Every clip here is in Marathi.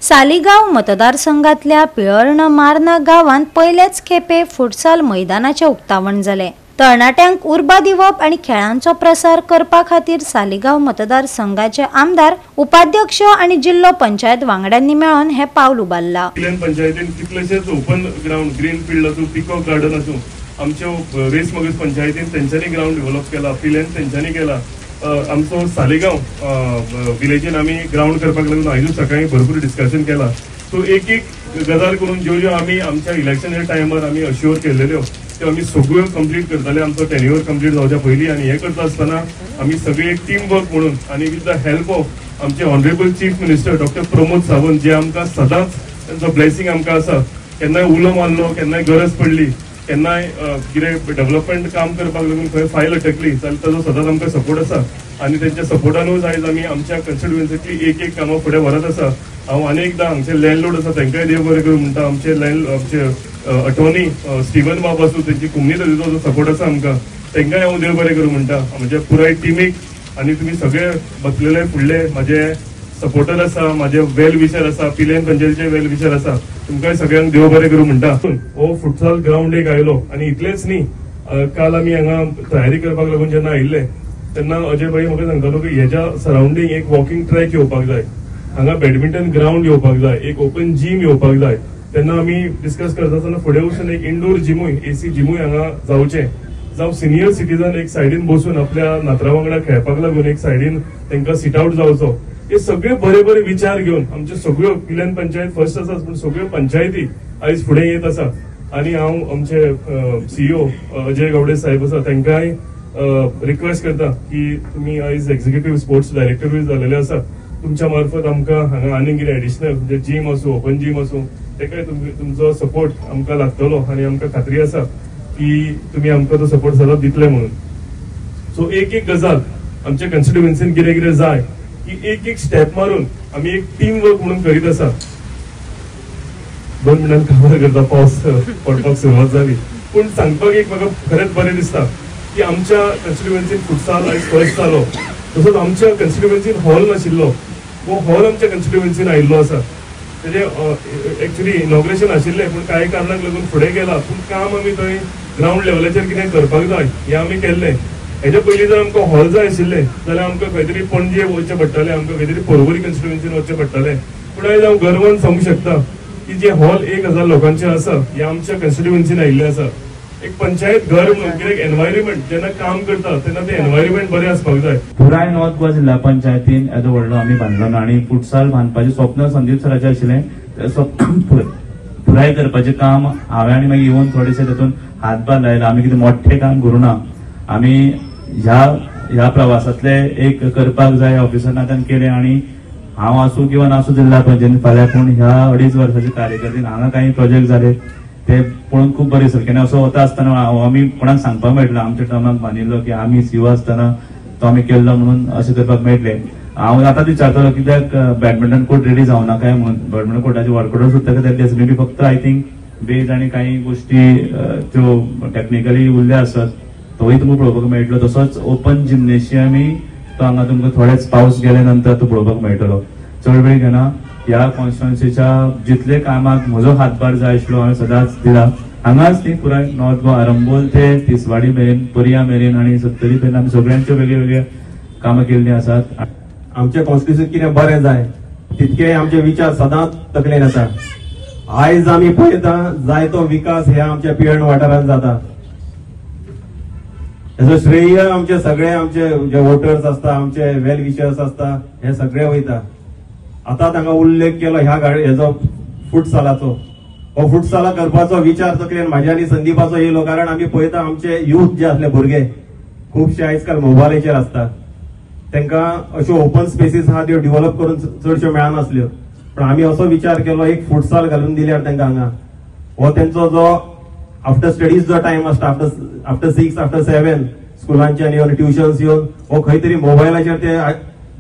सालिगांव मतदारसंघातल्या पिळर्ण मार्ना गावात पहिलेच खेपे फुटसाल मैदानाचे उक्तावण झाले। तरणाट्यांक उर्बा दिवप आणि खेळांचो प्रसार करपा खातीर सालिगांव मतदारसंघाचे आमदार, उपाध्यक्ष आणि जिल्लो पंचायत वांगड्यांनी मेळून हे पाऊल उबारला। पंचायतीन कितलेशेच ओपन ग्राउंड, ग्रीन फील्ड आसूं, पिकॉक गार्डन आसूं, आमच्या वेस्ट मगज पंचायतीन तेंच्यांनी ग्राउंड डेव्हलप केला, पिलेन तेंच्यांनी केला। आमचो सालिगांव विलेजीन आमी ग्राउंड करपाक लागून आयज सकाळी भरपूर डिस्कशन केला। सो एक एक गजाल करून ज्यो ज्यो आमी आमच्या इलेक्शन टायमार आमी अश्योर केलेल्यो त्यो आमी सगळ्यो कंप्लीट करतले आमचो टेन्युअर कंप्लीट जावच्या पयलीं। आनी हे करता आसतना आमी सगळी एक टीम वर्क म्हणून आनी विथ द हेल्प ऑफ आमचे honourable chief minister doctor Pramod Sawant, जे आमकां सदांच तांचो ब्लेसिंग आमकां आसा, केन्नाय उलो मारलो, केन्नाय गरज पडली, केन्नाय कितें डेव्हलपमेंट काम करपाक लागून खंय फायल अटकली जाल्यार ताजो सदांच आमकां सपोर्ट आसा। आनी तेंच्या सपोर्टानूच आयज आमी आमच्या कन्स्टिट्युएन्सींतली एक एक कामां फुडें व्हरत आसा। हांव आनेकदां हांगचे लँडलॉर्ड आसा तांकांय देव बरें करूं म्हणटा। आमचे अटॉर्नी स्टीवन बाब आसूं, तेंची कम्युनिटीचो जो सपोर्ट आसा आमकां, तांकांय हांव देव बरें करूं म्हणटा। म्हणजे पुराय टिमीक आनी तुमी सगळे बसलेले फुडले म्हाजे सपोर्टर आसा, म्हाजे वेल विशर आसा, पिलेन पंचायतीचे वेल विशर आसा, तुमकांय सगळ्यांक देव बरें करूं म्हणटा। हो फुटसाल ग्राउंड एक आयलो आनी इतलेंच न्ही, काल आमी हांगा तयारी करपाक लागून जेन्ना आयिल्ले तेन्ना अजय भाई म्हाका सांगतालो की हेच्या सराउंडींग एक वॉकिंग ट्रॅक येवपाक जाय, हांगा बॅडमिंटन ग्राउंड येवपाक जाय, एक ओपन जिम येवपाक जाय। तेन्ना आमी डिस्कस करता आसतना फुडें वचून एक इंडोर जिमूय, एसी जिमूय हांगा जावचें, जावं सिनियर सिटीजन एक सायडीन बसून आपल्या नातरा वांगडा खेळपाक लागून एक सायडीन तांकां सीट आउट जावचो। हे सगळे बरे बरे विचार घेवन आमचे सगळ्यो पिलेन पंचायत फर्स्ट आसा पूण सगळ्यो पंचायती आयज फुडें येत आसा। आनी हांव आमचे CEO अजय गावडे साहेब आसा तांकांय रिक्वेस्ट करता की तुमी आयज एक्झिक्युटिव्ह स्पोर्ट्स डायरेक्टर जालेले आसा, तुमच्या मार्फत आमकां हांगा आनी कितें एडिशनल म्हणजे जिम आसूं, ओपन जिम आसूं, ताकाय तुमचो सपोर्ट आमकां लागतलो आनी आमकां खात्री आसा की तुमी आमकां तो सपोर्ट सदांच दितले म्हणून। सो एक एक गजाल आमच्या कन्स्टिट्युएन्सीन कितें कितें जाय की एक एक स्टेप मारून आमी एक टीम वर्क म्हणून करीत आसा। 2 मिनटांनी कामार करता, पावस पडपाक सुरवात जाली, पूण सांगपाक एक म्हाका खरेंच बरें दिसता की आमच्या कन्स्टिट्युएन्सीन फुटसाल आयज फर्स्ट जालो। तसोच आमच्या कन्स्टिट्युएन्सीन हॉल नाशिल्लो, वो हॉल आमच्या कन्स्टिट्युएन्सीन आयिल्लो आसा। तेजे एक्चुअली इनॉग्रेशन आशिल्लें पूण कांय कारणाक लागून फुडें गेला, पूण काम आमी थंय ग्राउंड लेवलाचेर कितें करपाक जाय हें आमी केल्लें। हेच्या पयलीं जर आमकां हॉल जाय आशिल्ले जाल्यार आमकां खंय तरी पणजे वचचें पडटलें, आमकां खंय तरी पर्वरी कन्स्टिट्युएन्सीन वचचें पडटलें। पूण आयज हांव गर्वान सांगूंक शकता की जे हॉल 1000 लोकांचे आसा हे आमच्या कन्स्टिट्युएन्सीन आयिल्ले आसा। एक पंचायत घर म्हणून कितें एनवायरमेंट जेन्ना काम करता तेन्ना ते एनवायरमेंट बरें आसपाक जाय। पुराय नॉर्थ गोवा जिल्हा पंचायतीन येदो व्हडलो आमी बांदलो आनी फुटसाल बांदपाचें स्वप्न संदीप सराचें आशिल्लें, पुराय करपाचें काम हांवें आनी मागीर येवन थोडेशें तातूंत हातभार लायला। आमी कितें मोठ्ठें काम करूं ना, आमी ह्या प्रवासांतले एक करपाक जाय ऑफिसरांतल्यान केलें। आनी हांव आसूं किंवा नासूं जिल्हा पंचायतीन फाल्यां, पूण ह्या 2.5 वर्साच्या कार्यकर्तेन हांगा काही प्रोजेक्ट जाले ते पळोवन खूब बरें दिसलें। केन्ना असो वता आसतना आमी कोणाक सांगपाक मेळटलें, आमच्या टर्माक मानिल्लो की आमी सीओ आसतना तो आमी केल्लो म्हणून अशें करपाक मेळटलें। हांव आतां विचारतलो कित्याक बॅडमिंटन कोर्ट रेडी जावना काय म्हणून। बॅडमिंटन कोर्टाची वर्कआउट सुद्दां जाल्ली आसा, मे बी फक्त आय थिंक बेज आनी काही गोश्टी त्यो टॅक्निकली उरल्या आसत, तोय तुमकां पळोवपाक मेळटलो। तसोच ओपन जिमनेशियमूय तो हांगा तुमकां थोडेच पावस गेले नंतर तो पळोवपाक मेळटलो। चड वेळ घेना, ह्या कॉन्स्टिट्युएन्सीच्या जितले कामाक म्हजो हातभार जाय आशिल्लो हांवें सदांच दिला। हांगाच ती पुराय नॉर्थ गोवा अरंबोल ते तिसवाडी मेरेन, पर्या मेरेन आनी सत्तरी मेरेन आमी सगळ्यांच्यो वेगळे वेगळे कामां केल्लीं आसात। आमच्या कॉन्स्टिट्युएन्सीक कितें बरें जाय तितके आमचे विचार सदांच तकलेन आसा। आयज आमी पळयता जायतो विकास ह्या आमच्या पिळर्ण वाठारांत जाता, हेजो श्रेय आमचे सगळे आमचे जे वोटर्स आसता, आमचे वेल विशर्स आसता, हे सगळे वयता। आतां तांकां उल्लेख केलो ह्या हेजो फुटसालाचो, हो फुटसाला करपाचो विचार तकलेन म्हाज्या आनी संदीपाचो येयलो, कारण आमी पळयता आमचे यूथ जे आसले भुरगे खुबशे आयज काल मोबायलाचेर आसता, तांकां अश्यो ओपन स्पेसीस आहा त्यो डेव्हलप करून चडश्यो मेळनासल्यो। पण आमी असो विचार केलो एक फुटसाल घालून दिल्यार तांकां हांगा हो तेंचो जो आफ्टर स्टडीज जो टाइम आसता, आफ्टर 6 आफ्टर 7 स्कुलांच्यान येवन ट्युशन्स येवन हो खंय तरी मोबायलाचेर ते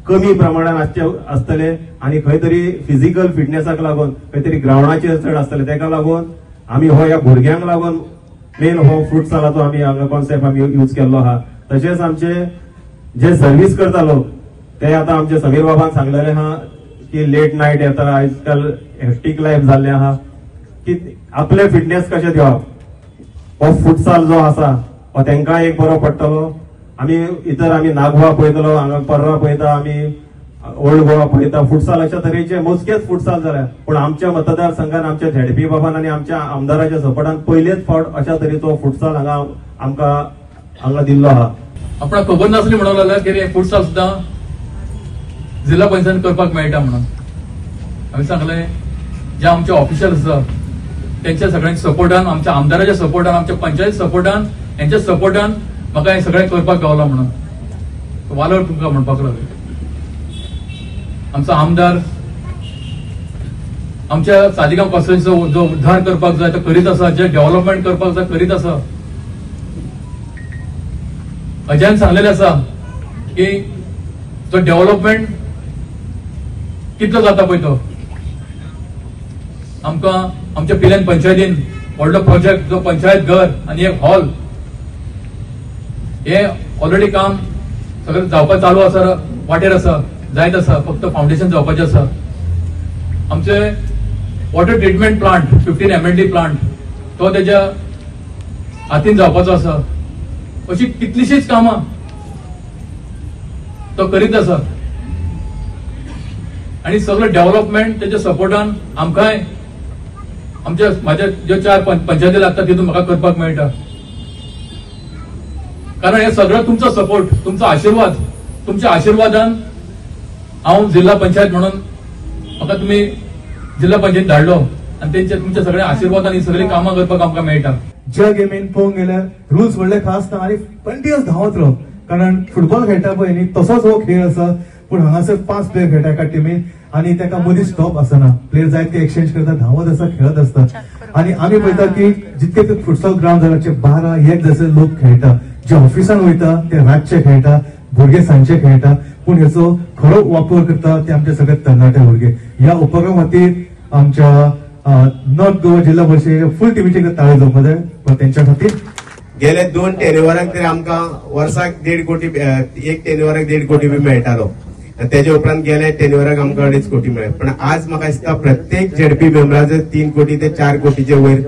कमी प्रमाणात आसतले आनी खंय तरी फिजिकल फिटनेसाक लागून खंय तरी ग्राउंडाचेर चड आसतले। ताका लागून आमी हो ह्या भुरग्यांक लागून मेन हो फुटसालाचो आमी हांगा कॉन्सेप्ट आमी यूज केल्लो आहा. तशेंच आमचे जे सर्व्हिस करता लोक ते आता आमचे समीर बाबान सांगलेले आहा की लेट नाईट येता, आजकाल हेक्टीक लायफ जाल्ले आहा, की आपले फिटनेस कशें दिवप. हो फुटसाल जो आसा हो तांकां एक बरो पडटलो. आमी नागवा पळयतलो, हांगा पर्रा पळयता, आमी ओल्ड गोवा पळयता, फुटसाल अशा तरेचे मोजकेच फुटसाल जाल्या. पूण आमच्या मतदारसंघात आमच्या झेडपी बाबान आनी आमच्या आमदाराच्या सपोर्टान पयलेच फावट अशा तरेचो फुटसाल आमकां हांगा दिल्लो आहा. आपणाक खबर नासली म्हणून लागल्यार की फुटसाल सुद्दां जिल्हा पंचायत करपाक मेळटा म्हणून हांवें सांगलें. जे आमचे ऑफिशियल आसा त्यांच्या सगळ्यांच्या सपोर्टान, आमच्या आमदाराच्या सपोर्टान, आमच्या पंचायत सपोर्टान, यांच्या सपोर्टान म्हाका हें सगळें करपाक गावला म्हणून वालोर तुमकां म्हणपाक लागले. आमचो आमदार आमच्या सालिगांव कॉन्स्टिट्युएन्सीचो जो उद्धार करपाक जाय तो करीत आसा, जे डेव्हलपमेंट करपाक जाय करीत आसा. अजयान सांगलेलें आसा की जो डेव्हलपमेंट कितलो जाता पळय तो आमकां आमच्या पिल्यान पंचायतीन व्हडलो प्रोजेक्ट जो पंचायत घर आनी एक हॉल हे ऑलरेडी काम सगळें जावपाक चालू आसा, वाटेर आसा, जायत आसा, फक्त फाउंडेशन जावपाचें आसा. आमचे water treatment plant 15 MLD plant तो तेज्या हातीन जावपाचो आसा. अशी कितलीशीच कामां तो करीत आसा आनी सगळं डेव्हलपमेंट तेच्या सपोर्टान आमकांय म्हाज्या ज्यो 4 पंचायती लागता तितून म्हाका करपाक मेळटा. कारण हे सगळं तुमचो सपोर्ट, तुमचो आशीर्वाद, तुमच्या आशीर्वादान हांव जिल्हा पंचायत म्हणून म्हाका तुमी जिल्हा पंचायत धाडलो आनी तुमच्या सगळ्या आशीर्वादान ही सगळी कामां करपाक आमकां मेळटा. ज्या गेमीन पळोवंक गेल्यार रुल्स व्हडले खास ना आनी कंटिन्युअस धांवत राव. कारण फुटबॉल खेळटा पळय न्ही तसोच हो खेळ आसा, पूण हांगासर 5 प्लेयर खेळटा एका टीमीन आनी ताका मदीं स्टॉप आसना. प्लेयर जाय ते एक्सचेंज करता, धांवत आसा, खेळत आसता. आनी आमी पळयता की जितके ते फुटसॉल ग्राउंड जाल्याचे 12-1 जसे लोक खेळटा. जे ऑफिसान वयता ते रातचे खेळटा, भुरगे सांजचे खेळटा. पूण हेचो खरो वापर करता ते आमचे सगळे तरणाटे भुरगे. ह्या उपक्रम खातीर आमच्या नॉर्थ गोवा जिल्हा परिषदेच्या फुल टीमीचे ताळे जावपाक जाय. पण तेंच्या खातीर गेले 2 टेन्युवराक तरी आमकां वर्साक 1.5 कोटी, एक टेन्युवराक 1.5 कोटी बी मेळटालो. तेजे उपरांत गेले टेन्युवराक आमकां 2.5 कोटी मेळ्ळे. पण आज म्हाका दिसता प्रत्येक झेडपी मेंबराचे 3 कोटी ते 4 कोटीचे वयर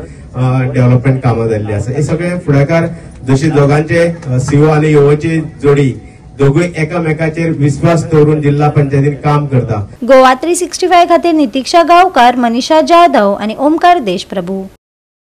डेव्हलपमेंट कामां जाल्ली आसा. हे सगळे फुडाकार जशी दोगांचे सीओ आनी योची जोडी दोगूय एकामेकाचेर विश्वास दवरून जिल्हा पंचायतीन काम करता. गोवा 365 खातीर नितीक्षा गांवकार, मनीषा जाधव आणि ओमकार देशप्रभू.